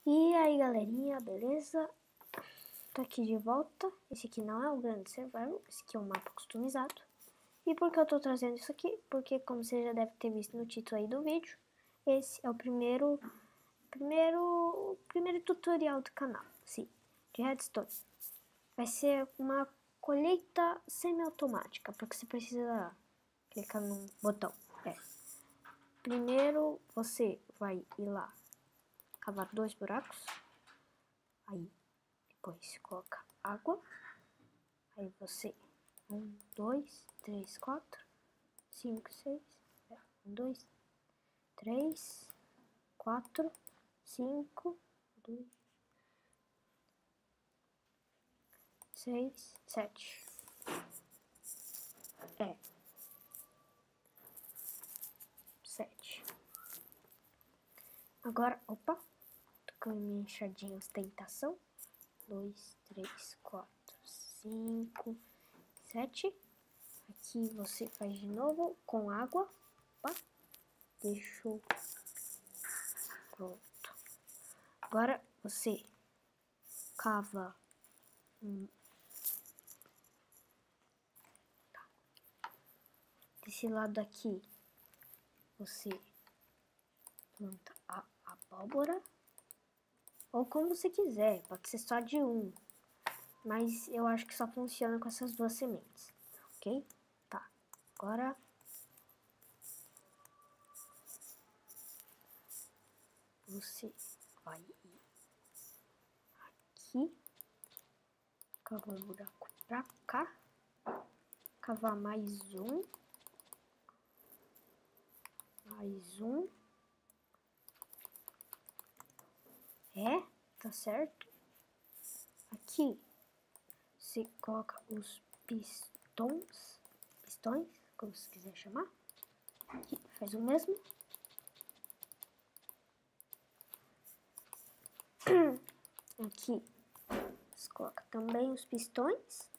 E aí galerinha, beleza? Tô aqui de volta. Esse aqui não é o Grande Survival, esse aqui é um mapa customizado. E por que eu tô trazendo isso aqui? Porque, como você já deve ter visto no título aí do vídeo, esse é o primeiro tutorial do canal, sim, de redstone. Vai ser uma colheita semiautomática, porque você precisa clicar no botão. Primeiro você vai ir lá, cavar 2 buracos, aí depois coloca água, aí você 1, 2, 3, 4, 5, 6, 1, 2, 3, 4, 5, 2, 6, 7. 7. Agora, opa, tô com a minha enxadinha ostentação. 2, 3, 4, 5, 7. Aqui você faz de novo com água. Opa, deixou. Pronto. Agora você cava desse lado aqui, você planta a abóbora, ou como você quiser, pode ser só de um, mas eu acho que só funciona com essas 2 sementes, ok? Tá, agora você vai ir aqui, cavar um buraco pra cá, cavar mais um, tá certo? Aqui você coloca os pistões, como você quiser chamar, aqui faz o mesmo. Aqui você coloca também os pistões.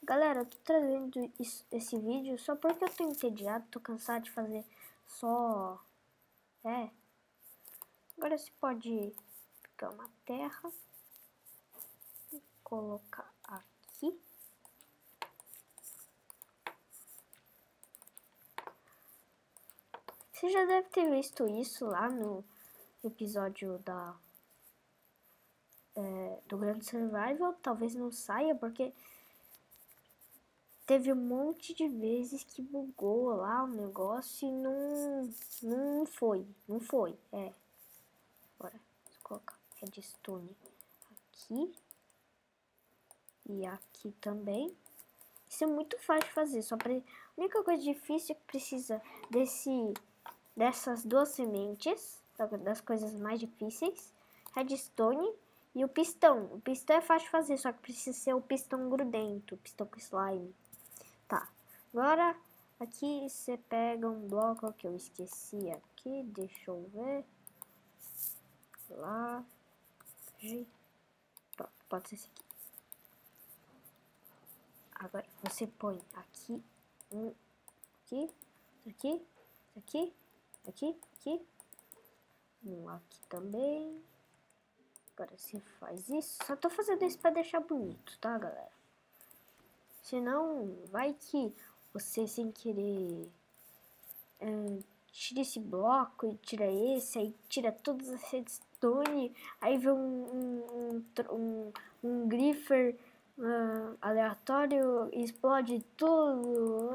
Galera, eu tô trazendo esse vídeo só porque eu tô entediado, tô cansado de fazer só... Agora você pode pegar uma terra e colocar aqui. Você já deve ter visto isso lá no episódio do Grande Survival. Talvez não saia, porque teve um monte de vezes que bugou lá o negócio e não foi. Agora, vou colocar redstone aqui e aqui também. Isso é muito fácil de fazer, a única coisa difícil é que precisa dessas 2 sementes, das coisas mais difíceis, redstone e o pistão. O pistão é fácil de fazer, só que precisa ser o pistão grudento, o pistão com slime. Tá, agora aqui você pega um bloco que eu esqueci aqui, deixa eu ver. Lá, pode ser esse aqui. Agora você põe aqui, aqui, aqui também. Agora você faz isso. Só tô fazendo isso pra deixar bonito, tá, galera? Senão, vai que você sem querer tira esse bloco e tira esse, aí tira todas as redstone, aí vem um griffer aleatório e explode tudo.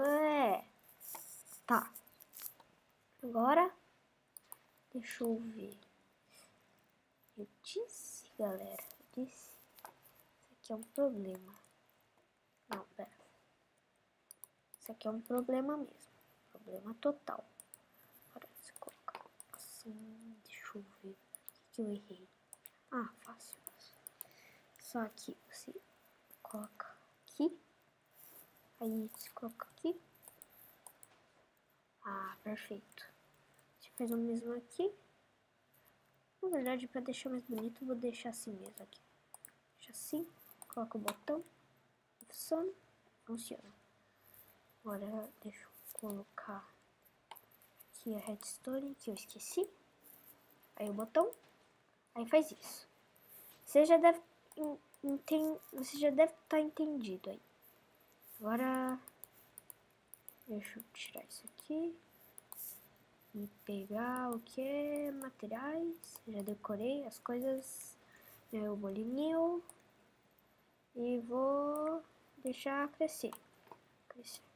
Tá. Agora, deixa eu ver. Eu disse, galera, isso aqui é um problema. Não, pera. Isso aqui é um problema mesmo. Problema total. Agora você coloca assim, deixa eu ver. O que eu errei? Ah, fácil. Só que você coloca aqui. Aí você coloca aqui. Ah, perfeito. Você faz o mesmo aqui. Na verdade, para deixar mais bonito, eu vou deixar assim mesmo aqui. Deixa assim, coloca o botão. Funciona. Agora, deixa eu colocar aqui a redstone que eu esqueci. aí o botão, aí faz isso. Você já deve estar entendido aí. Agora, deixa eu tirar isso aqui e pegar o que? Materiais. Já decorei as coisas, meu bolinho, e vou deixar crescer.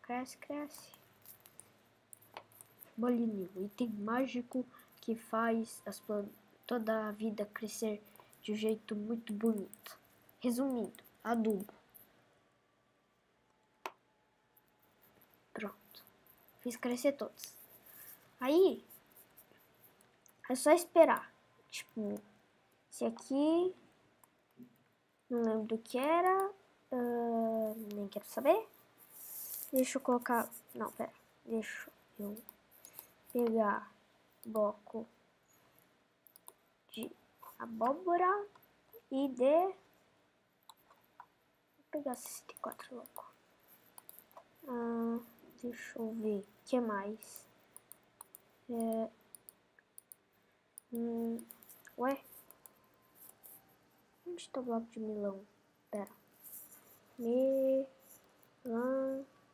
Cresce. Bolinho, item mágico que faz toda a vida crescer de um jeito muito bonito. Resumindo, adubo. Pronto. Fiz crescer todos. Aí, é só esperar. Tipo, esse aqui, não lembro do que era, nem quero saber. Deixa eu colocar, não, pera. Deixa eu pegar bloco de abóbora e vou pegar 64 logo. Deixa eu ver o que mais. Ué? Onde está o bloco de melão? Pera. Melão.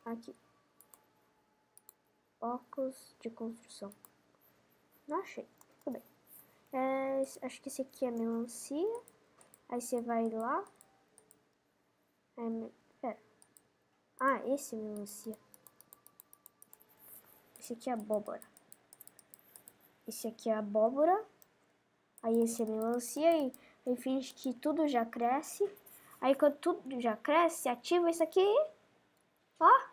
Aqui. Blocos de construção. Não achei. Tudo bem. Acho que esse aqui é melancia. Aí você vai lá. Pera. Esse é melancia. Esse aqui é abóbora. Esse aqui é abóbora. Aí esse é melancia e finge que tudo já cresce. Aí quando tudo já cresce, ativa isso aqui. Ó.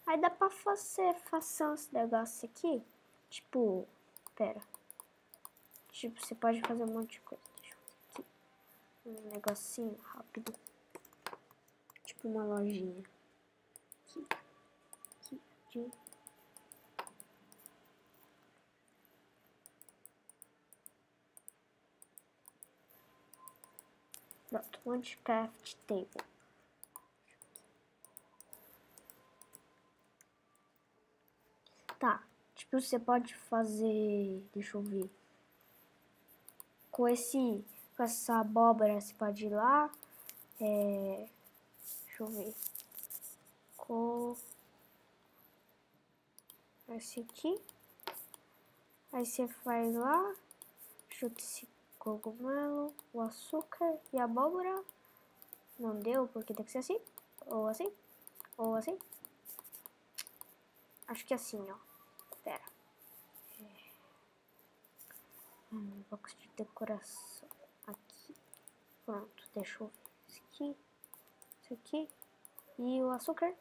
Aí dá pra fazer esse negócio aqui. Tipo, pera. Tipo, você pode fazer um monte de coisa. Deixa eu fazer aqui. Um negocinho rápido. Tipo uma lojinha. Aqui. Pronto, monte craft table. Tá, tipo, você pode fazer, deixa eu ver, com essa abóbora, você pode ir lá, deixa eu ver, com esse aqui, aí você faz lá, chuta esse cogumelo, o açúcar e a abóbora, não deu porque tem que ser assim, ou assim, ou assim, acho que assim, ó, pera. Box de decoração aqui. Pronto, deixa eu ver. Esse aqui. E o açúcar.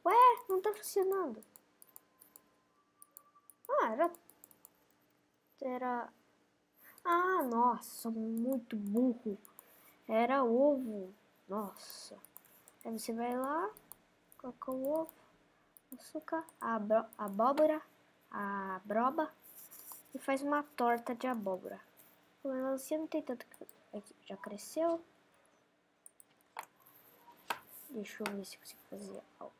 Ué, não tá funcionando. Era. Nossa, muito burro. Era ovo. Nossa. Aí você vai lá, coloca o ovo, açúcar, a abóbora, a broba. E faz uma torta de abóbora. A melancia não tem tanto que fazer. Aqui, já cresceu. Deixa eu ver se eu consigo fazer algo.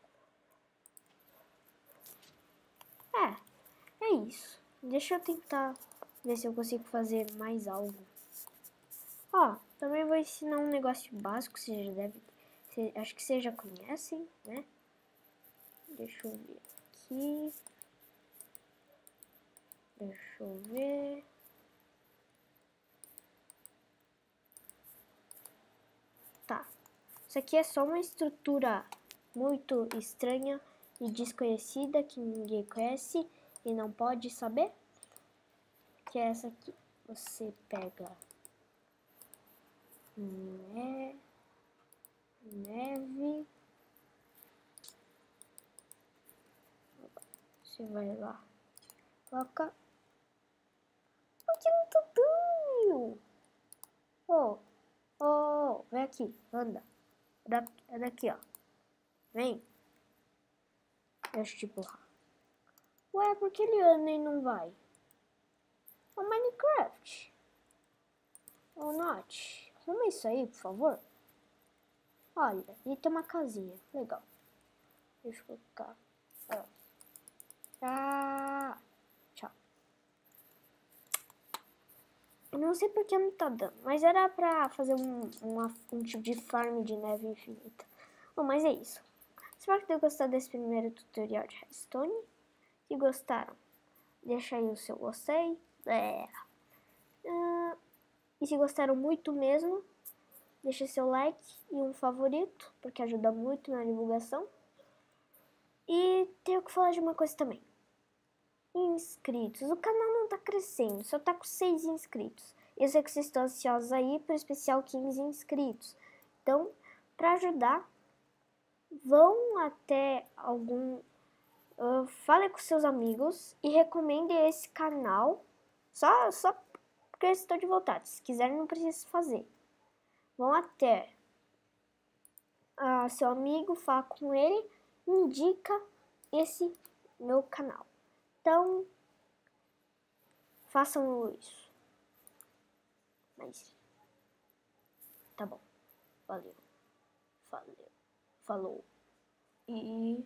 É isso. Deixa eu tentar ver se eu consigo fazer mais algo. Também vou ensinar um negócio básico, você já deve... acho que vocês já conhecem, né? Deixa eu ver aqui. Deixa eu ver. Tá. Isso aqui é só uma estrutura muito estranha e desconhecida que ninguém conhece e não pode saber. Que é essa aqui. Você pega neve. Você vai lá. Coloca aqui no tamanho. Vem aqui, anda. É daqui, ó. Vem. Deixa eu te empurrar. Ué, por que ele anda e não vai? É o Minecraft. Ou not. Arruma isso aí, por favor. Olha, e tem uma casinha. Legal. Deixa eu colocar. Tchau. não sei porque não tá dando, mas era pra fazer um tipo de farm de neve infinita. Bom, mas é isso. Espero que tenham gostado desse primeiro tutorial de redstone. Se gostaram, deixa aí o seu gostei. E se gostaram muito mesmo, deixa seu like e um favorito, porque ajuda muito na divulgação. E tenho que falar de uma coisa também. Inscritos. O canal não tá crescendo, só tá com 6 inscritos. Eu sei que vocês estão ansiosos aí pro especial 15 inscritos. Então, para ajudar, vão até algum... fale com seus amigos e recomende esse canal. Só porque eu estou de vontade. Se quiserem, não precisa fazer. Vão até seu amigo, fala com ele, indica esse meu canal. Então, façam isso. Mas, tá bom. Valeu. Falou. E...